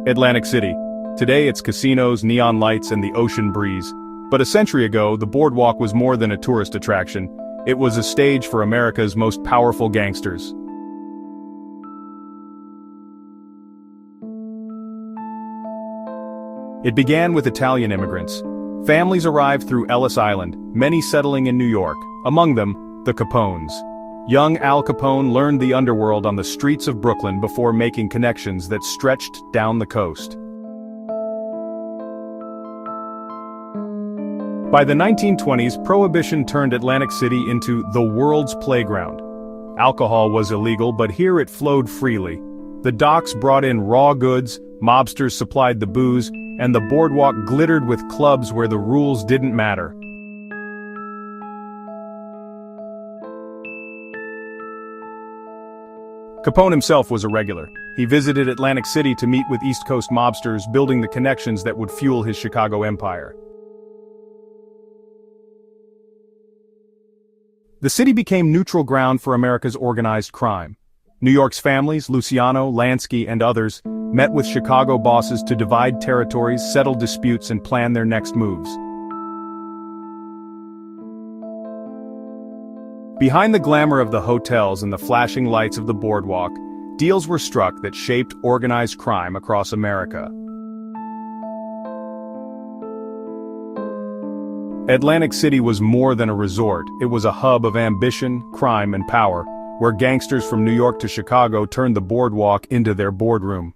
Atlantic City. Today it's casinos, neon lights, and the ocean breeze. But a century ago, the boardwalk was more than a tourist attraction. It was a stage for America's most powerful gangsters. It began with Italian immigrants. Families arrived through Ellis Island, many settling in New York, among them, the Capones. Young Al Capone learned the underworld on the streets of Brooklyn before making connections that stretched down the coast. By the 1920s, Prohibition turned Atlantic City into the world's playground. Alcohol was illegal, but here it flowed freely. The docks brought in raw goods, mobsters supplied the booze, and the boardwalk glittered with clubs where the rules didn't matter. Capone himself was a regular. He visited Atlantic City to meet with East Coast mobsters, building the connections that would fuel his Chicago empire. The city became neutral ground for America's organized crime. New York's families, Luciano, Lansky, and others, met with Chicago bosses to divide territories, settle disputes, and plan their next moves. Behind the glamour of the hotels and the flashing lights of the boardwalk, deals were struck that shaped organized crime across America. Atlantic City was more than a resort. It was a hub of ambition, crime, and power, where gangsters from New York to Chicago turned the boardwalk into their boardroom.